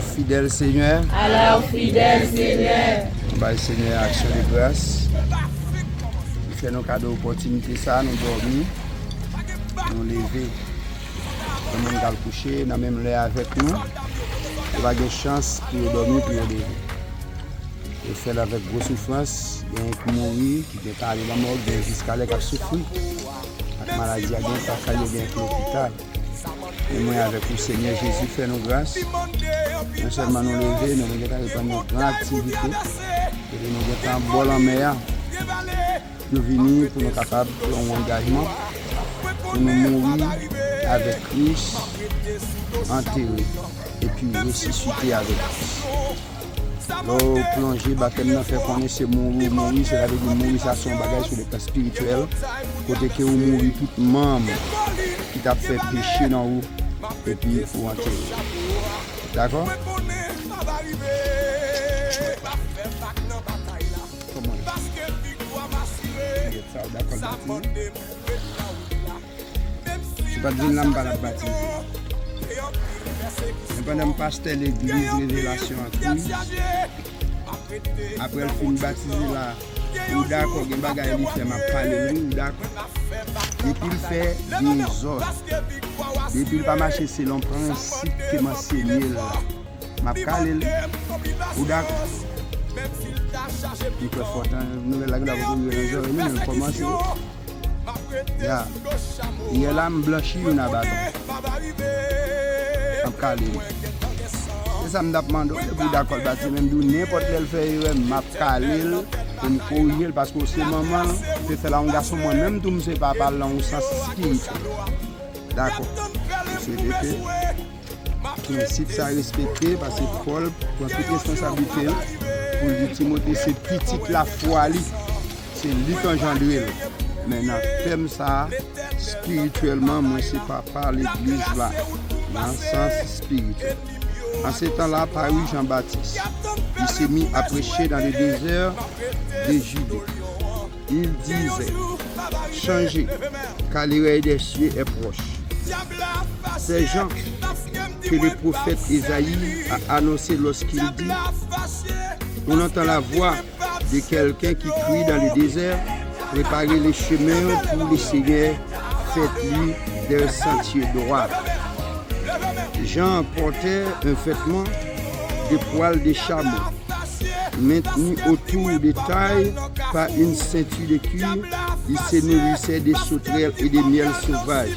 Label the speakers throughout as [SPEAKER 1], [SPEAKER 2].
[SPEAKER 1] Alors, fidèle Seigneur.
[SPEAKER 2] Alors, fidèle Seigneur.
[SPEAKER 1] Bah, Seigneur, action de grâce. Il fait nos cadeaux d'opportunité, ça, nous dormir, nous lever. Nous allons nous coucher, nous même l'air avec nous. Il va avoir chance pour dormir, pour lever. Et faire avec grosse souffrance, il y a un qui mourit, qui est allé dans la mort, jusqu'à là qui a souffert. La maladie a bien fait l'hôpital. Et moi, avec le Seigneur Jésus, fait nos grâces. Non seulement nous lever, nous allons répondre notre grande activité. Et nous allons en bol en mer. Nous venons pour nous capables de faire un engagement. Pour nous mourir avec Christ, enterré. Et puis ressusciter avec Christ. L'eau plongée, baptême, fait connaître c'est mourir, c'est la vie de mourir, ça son bagage sur le plan spirituel. Côté que vous mourrez tout membre qui t'a fait pécher dans vous, et puis il faut enterrer. D'accord? Comment? D'accord, je ne vais pas dire que je vais baptiser. Pendant pasteur l'église, révélation en Christ. Après le film baptisé là, ou d'accord, il y a des bagages qui fait ma parler, ou d'accord. Depuis le fait des autres, depuis le pas marcher selon le principe que m'a enseigné là, m'a parlé, ou d'accord. Il peut faire une nouvelle langue d'avoir une nouvelle langue, commencer. Il y a l'âme blanchie ou n'a pas. C'est ça que je demande. Je suis d'accord, même n'importe quel fait, je calé pour me corriger parce que c'est maman, je fais un garçon, moi-même, tout ne sais pas parler dans le sens spirituel. D'accord. C'est le principe ça respecté parce que Paul prend toute responsabilité pour dire Timothée, c'est petit la foi, c'est lui qui engendre. Maintenant, thème ça, spirituellement, moi, c'est pas par l'église là, dans le sens spirituel. En ce temps-là, parut Jean-Baptiste. Il s'est mis à prêcher dans le désert de Judée. Il disait, changez, car l'oreille des cieux est proche. C'est Jean que le prophète Isaïe a annoncé lorsqu'il dit, on entend la voix de quelqu'un qui crie dans le désert, préparez les chemins pour le Seigneur, faites-lui des sentiers droits. Jean portait un vêtement de poils de chameau, maintenu autour des tailles par une ceinture de cuir. Il se nourrissait des sauterelles et des miels sauvages.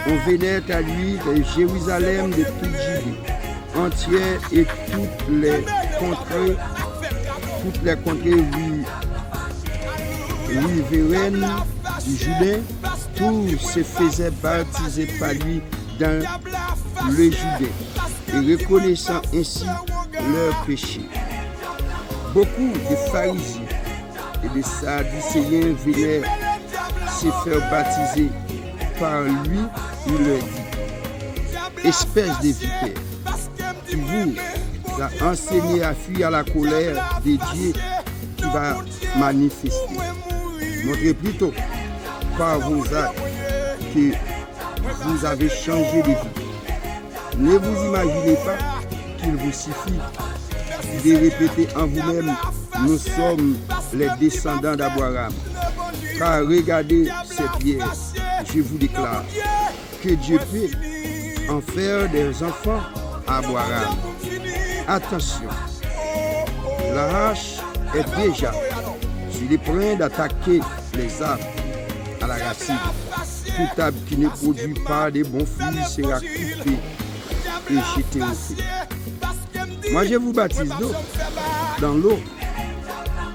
[SPEAKER 1] On venait à lui de Jérusalem, de toute Judée entière et toutes les contrées riveraines du Jourdain. Tous se faisaient baptiser par lui dans le Jourdain et reconnaissant ainsi leurs péchés. Beaucoup de pharisiens et de sadducéens venaient se faire baptiser par lui. Il leur dit, espèce de vipère, qui vous a enseigné à fuir à la colère de Dieu qui va manifester. Montrez plutôt par vos actes que vous avez changé de vie. Ne vous imaginez pas qu'il vous suffit de répéter en vous-même, nous sommes les descendants d'Abraham. Car regardez ces pierres, je vous déclare que Dieu peut en faire des enfants à Abraham. Attention, la hache est déjà sur le point d'attaquer les arbres à la racine. Tout arbre qui ne produit pas de bons fruits sera coupé et jeté au feu. Moi, je vous baptise d'eau, dans l'eau,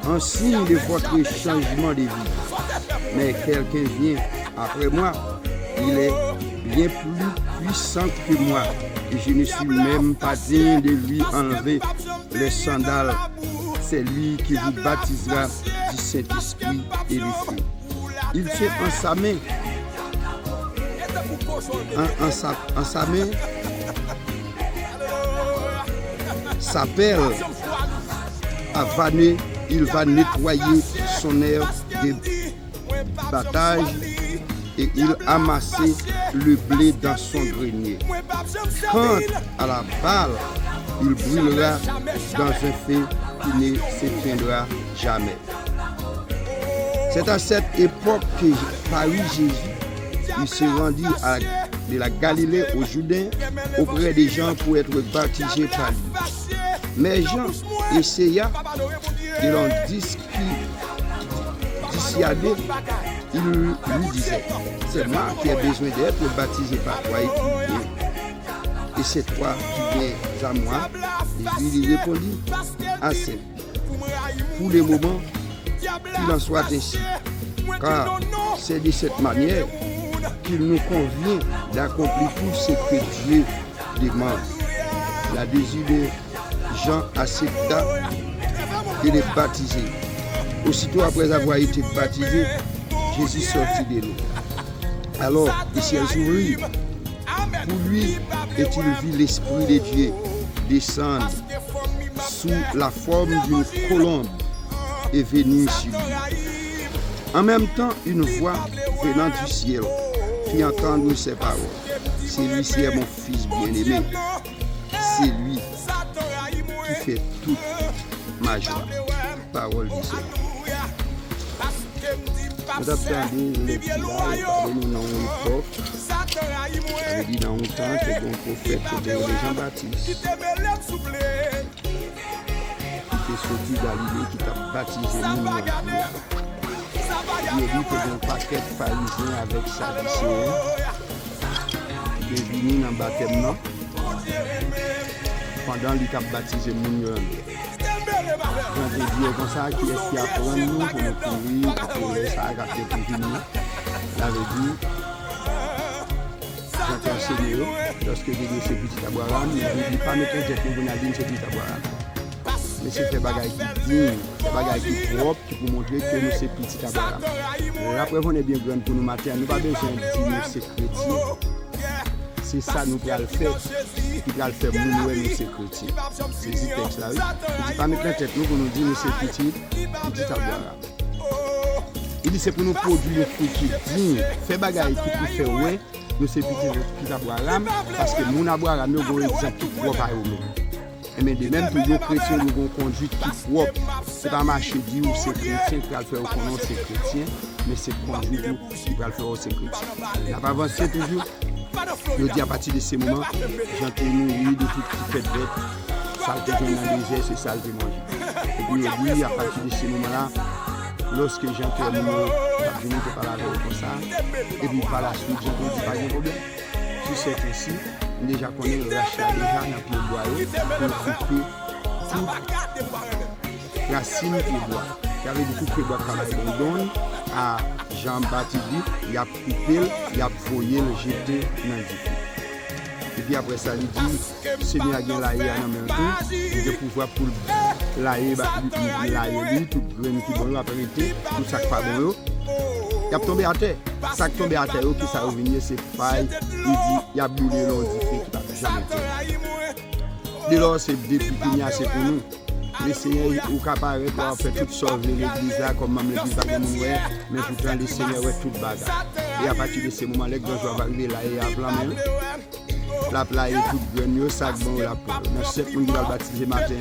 [SPEAKER 1] en signe de votre changement de vie. Mais quelqu'un vient après moi, il est bien plus puissant que moi. Et je ne suis même pas digne de lui enlever les sandales. C'est lui qui vous baptisera du Saint-Esprit et du feu. Il tient en sa main, en sa main, sa perle à vanner. Il va nettoyer son air de battage et il amassait le blé dans son grenier. Quant à la balle il brûlera dans un feu qui ne s'éteindra jamais. C'est à cette époque que parut Jésus. Il se rendit de la Galilée aux Jourdains auprès des gens pour être baptisé par lui. Mais Jean essaya de l'en dissuader. Il lui disait, c'est moi qui ai besoin d'être baptisé par toi et c'est toi qui viens à moi. Et lui il répondit, assez. Pour le moment, qu'il en soit ainsi. Car c'est de cette manière qu'il nous convient d'accomplir tout ce que Dieu demande. La désir de Jean accepta de les baptiser. Aussitôt après avoir été baptisé, Jésus sortit de l'eau. Alors, le ciel s'ouvrit. Pour lui, et il vit l'Esprit de Dieu descendre sous la forme d'une colombe et venir sur lui. En même temps, une voix venant du ciel fit entendre ces paroles. Celui-ci est mon fils bien-aimé. C'est lui qui fait toute ma joie. Parole du Seigneur. Nous attendons les petits là, nous dans une époque, on dit dans un temps que bon prophète c'était Jean-Baptiste. Qui est sorti d'Galilée, qui t'a baptisé nous. Il dit que un paquet de pharisiens avec Sadducéens qui est venu dans le baptême pendant qu'il a baptisé nous. Je vais dire comme ça, qui est-ce qui apprend nous pour nous courir, pour que ça a gâté pour venir. J'avais dit, j'ai enseigné lorsque j'ai dit ce petit Abraham, il ne dit pas mettre un jet pour venir ce petit Abraham. Mais c'est des bagages qui digne, des bagages qui propres, qui pour montrer que nous sommes petits Abraham. Après, on est bien grand pour nous mater, nous n'avons pas besoin de dire nous c'est chrétien. C'est ça nous allons le faire. Qui va le faire nous et nous c'est chrétien. C'est ce texte là. Il dit pas mettre la tête nous pour nous dire nous c'est petit Abraham. Il dit c'est pour nous produire le fruit qui digne, faire bagaille qui peut faire ouais, nous c'est petit Abraham parce que mon Abraham nous avons exemple tout propre à eux. Mais de même pour les chrétiens nous avons conduite tout propre. C'est pas marcher dire où c'est chrétien qui va le faire au nom c'est chrétien, mais c'est conduite qui va le faire au c'est chrétien. On va avancer toujours. Je dis à partir de ce moment, j'entends nourrir de tout ce qui fait bête, saleté dans le désert, c'est saleté manger. Et puis je dis à partir de ce moment-là, lorsque j'entends nourrir, je ne peux pas la faire comme ça. Et puis par la suite, j'entends pas de problème. Sur cette aussi, déjà qu'on est rachat déjà dans le bois pour couper toute racine qui bois. Il y avait beaucoup de bois qu'on donne à Jean-Baptiste, il a coupé, il a voyé le jeté dans le feu. Et puis après ça, il dit, Seigneur a gagné l'aïe en même temps, il a pouvoir pour l'aïe, tout grain qui bon, après tout ça qui pas bon, il a tombé à terre. Ça qui tombé à terre, qui ça revient, c'est faille, il dit, il a brûlé l'eau du feu qui n'a jamais été. Dès lors, c'est depuis qu'il y a assez pour nous. Les seigneurs ou capable de faire toutes sortes de l'église là comme même l'église pas de ouais mais pourtant les seigneurs ouais toute bagarre et à partir de ce moment là quand je vais arriver là et à plan même la plage est toute graine sac bon la nous sept monde va baptiser matin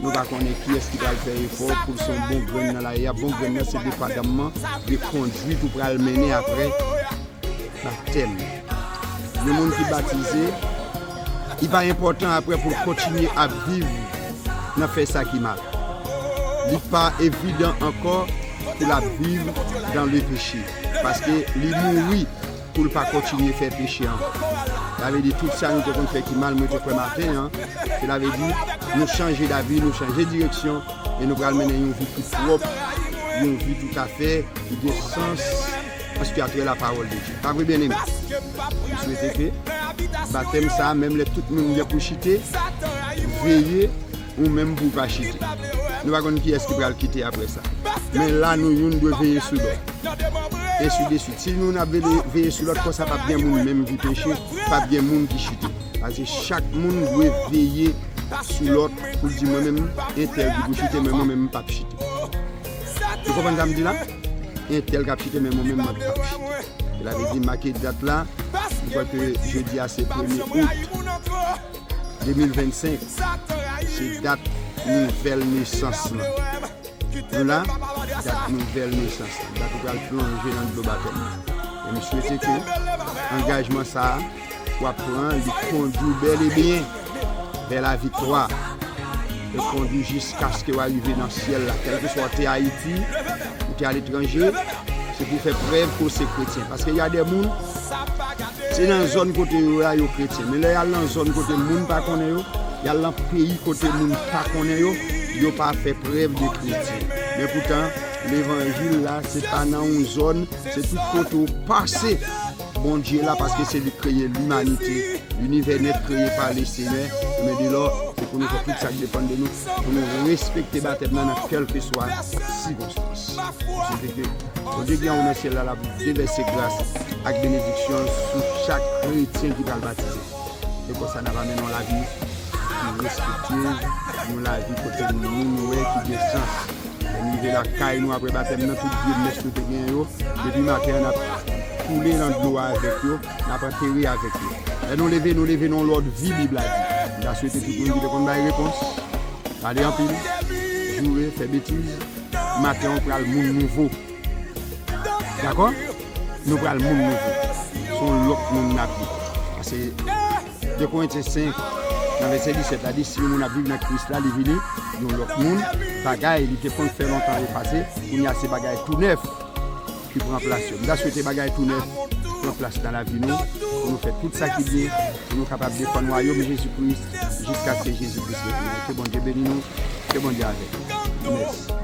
[SPEAKER 1] nous pas connaître qui est-ce qui va faire effort pour son bon graine dans la bon graine c'est dépendamment de conduire pour le mener après baptême le monde qui baptisé il pas important après pour continuer à vivre n'a fait ça qui mal. Il n'est pas évident encore pour la vivre dans le péché. Parce que il mourit pour ne pas continuer à faire péché encore. Il avait dit tout ça, nous devons faire qui mal, nous devons matin. Il avait dit, nous changer d'avis, nous changer de direction et nous allons mener une vie qui propre, une vie tout à fait, qui a sens, parce qu'il y a la parole de Dieu. Pas vrai bien aimé. Je souhaite que, baptême ça, même les tout le monde pour chiter, veiller. Ou même pour pas chiter. Nous ne savons pas qui est-ce qui va le quitter après ça. Mais là, nous devons veiller sur l'autre. Et sur de suite. Si nous avons veillé sur l'autre, ça va bien monde même qui péché, pas bien monde qui chite. Parce que chaque monde doit veiller sur l'autre pour dire moi-même, un tel qui chite, mais moi-même pas chiter. Vous comprenez ce que je dis là? Un tel qui chite, mais moi-même pas chiter. Il avait dit marqué date là, je crois que jeudi à ce 1er août 2025, c'est date nouvelle naissance. Nous là, date nouvelle naissance. Date où elle plonger dans le baptême. Et je souhaite que l'engagement ça, pour prendre, il conduit bel et bien vers la victoire. Et conduit jusqu'à ce qu'il arrive dans le ciel, là. Quel que soit t'es à Haïti ou t'es à l'étranger, c'est pour faire preuve que c'est chrétien. Parce qu'il y a des gens, c'est dans la zone côté où il y a des chrétiens. Mais là, il y a dans la zone côté où les gens pas connaissent, il y a dans le pays côté où les gens pas connaissent, ils n'ont pas fait preuve de chrétien. Mais pourtant, l'évangile là, c'est pas dans une zone, c'est tout côté où passer. Bon Dieu là, parce que c'est de créer l'humanité, l'univers net créé par les Seigneurs. Mais de là, c'est pour nous faire tout ça qui dépend de nous, pour nous respecter le baptême dans quelle que soit la circonstance. Au Dieu qui a un ciel là, pour déverser grâce avec bénédiction sur chaque chrétien qui va le baptiser. Et comme ça, nous ramenons la vie plus respectueuse, nous la vie côté nous qui a sens. Et nous la caille nous après le baptême, dans tout Dieu, mais tout est bien. Depuis matin, on a couler dans le dos avec eux, n'a pas terré avec eux. Et nous lever dans l'ordre vie, Bible a dit. Il a souhaité tout le monde qui répond à la réponse. Allez en pile, jouer, faire bêtises. Matin, on prend le monde nouveau. D'accord? Nous prenons le monde nouveau. Son l'autre monde n'a plus. Parce que 2 Corinthiens 5, dans verset 17, a dit si on a vécu dans Christ là, il est venu, dans l'autre monde, bagaille, il était pour faire longtemps passé, il y a ces bagailles tout neufs. Qui prend place. Nous avons souhaité bagaille tout neuf prend place dans la vie nous, pour nous faire tout ça qui est bien, pour nous capables de défendre le royaume de Jésus-Christ jusqu'à ce que Jésus-Christ revienne. Que bon Dieu bénisse nous, que bon Dieu avec nous. Merci.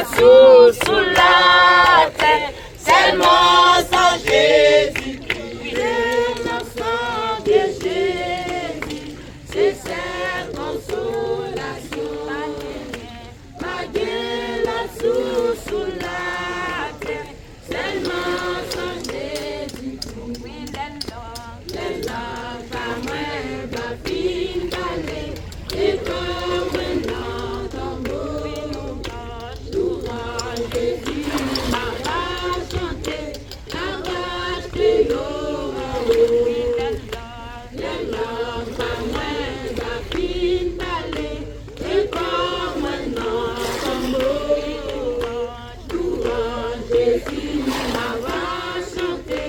[SPEAKER 2] sous la terre, seulement sans Jésus-Christ. Le sang de Jésus, c'est sa consolation. Malgré la sous la terre, seulement sans Jésus-Christ. Les langues à moi, va fin d'aller, et comme un tombeau. Jésus m'a chanté, arraché l'eau. Les langues à moi, va fin d'aller, et comme un tombeau. Jésus m'a chanté,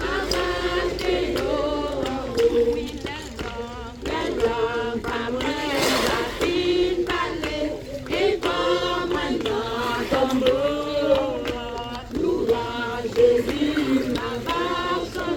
[SPEAKER 2] arraché l'eau. Les langues à moi, va fin d'aller, et comme un tombeau. Jésus m'a chanté.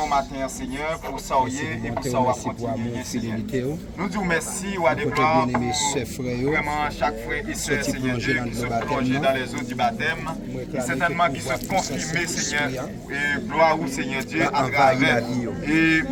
[SPEAKER 3] Matin, Seigneur, pour ça et pour ça on va continuer, Seigneur. Nous disons merci, ou à des gloires, vraiment chaque frère et sœur, Seigneur Dieu, qui se plongent dans les eaux du baptême, et certainement qui se confirment, Seigneur, et gloire au Seigneur Dieu à travers, et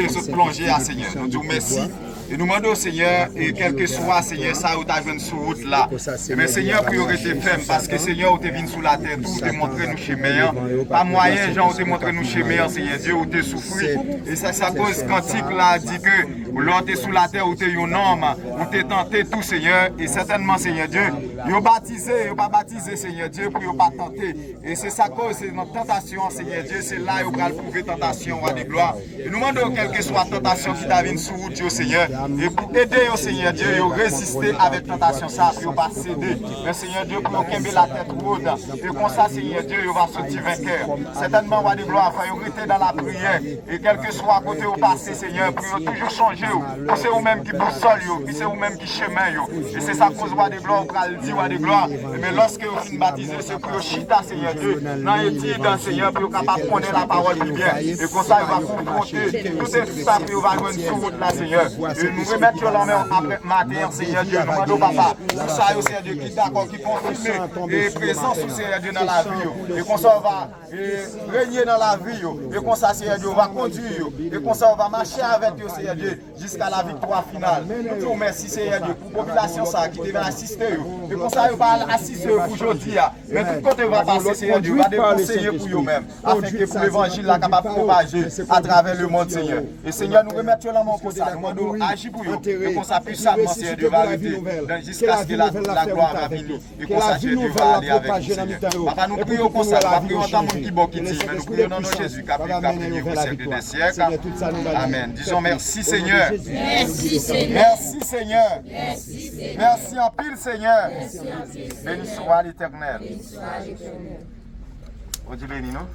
[SPEAKER 3] se plonger à Seigneur. Nous disons merci. Et nous demandons au Seigneur, et quel que soit, Seigneur, ça où tu as vu sur route là. Mais Seigneur, priorité ferme, parce que Seigneur, où tu es venu sur la terre, tout te montré nous chez meilleur. Pas moyen, Jean, où tu montré nous chez meilleur, Seigneur Dieu, où tu es souffert. Et ça, c'est à cause cantique là, dit que l'on est sous la terre, où tu es un homme, où tu es tenté tout, Seigneur. Et certainement, Seigneur Dieu, ils ont baptisé, ils n'ont pas baptisé, Seigneur Dieu, pour ne pas tenter. Et c'est ça cause, c'est notre tentation, Seigneur Dieu, c'est là où on va prouver tentation, roi des gloires. Et nous demandons, quelle que soit la tentation qui t'a vu sur route, Dieu, Seigneur. Et pour aider au Seigneur Dieu, à résister avec tentation, ça, pour ne pas céder. Mais Seigneur Dieu, pour qu'aimer la tête haute. Et comme ça, Seigneur Dieu, il va sortir vainqueur. Certainement, roi de gloire, il faut rester dans la prière. Et quel que soit à côté au passé, Seigneur, pour toujours changer. Pour c'est vous-même qui boussole, puis c'est vous-même qui chemin. Et c'est ça cause roi de gloire, pour le dire roi de gloire. Mais lorsque vous finissez baptisé, c'est pour chita, Seigneur Dieu. Dans les tirs d'un Seigneur, pour capable de connaître la parole plus bien. Et comme ça, il va confronter tout ça, puis il va jouer sur route là, Seigneur. Et nous remettre la main après matin, Seigneur Dieu, nous demandons papa, tout ça, Seigneur Dieu, qui d'accord, qui confirme et présence au Seigneur Dieu dans la vie, et qu'on ça va régner dans la vie, et qu'on ça, Seigneur Dieu, va conduire, et qu'on ça va marcher avec eux, Seigneur Dieu, jusqu'à la victoire finale. Nous te remercions, Seigneur Dieu, pour la population ça, qui devait assister, et qu'on ça va assister pour aujourd'hui, mais tout côté va passer, Seigneur Dieu, va des conseillers pour eux-mêmes, afin que pour l'évangile là capable de propager à travers le monde, Seigneur. Et Seigneur, nous remettons la main pour ça, nous demandons agir pour eux. Et qu'on s'appuie puissamment, Seigneur Dieu, va arriver jusqu'à ce que la gloire va venir. Et qu'on sache Dieu va aller avec nous, Seigneur. Papa, nous prions comme ça, nous ne prions pas mon qui bon qui dit, mais nous prions dans notre Jésus, qui a prié au siècle des siècles. Amen. Disons merci, Seigneur.
[SPEAKER 2] Merci, Seigneur.
[SPEAKER 3] Merci, Seigneur.
[SPEAKER 2] Merci, Seigneur.
[SPEAKER 3] Merci en pile, Seigneur. Béni soit l'Éternel. On dit béni, non?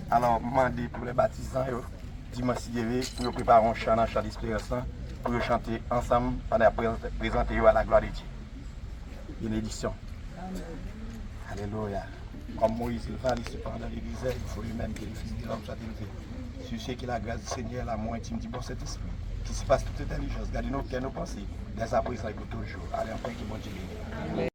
[SPEAKER 3] Alors, demandez pour les baptisants, dimanche pour préparer un chant d'espérance. Pour chanter ensemble pendant présenter à la gloire de Dieu. Bénédiction. Alléluia. Comme Moïse le fallait cependant dans l'église, il faut lui-même que le Fils de l'homme soit élevé. Sur ce qui est la grâce du Seigneur, l'amour intime du bon Saint-Esprit, qui se passe toute intelligence, gardez nos cœurs, nos pensées, dès à présent et pour toujours. Allez, enfin, que bon Dieu bénisse.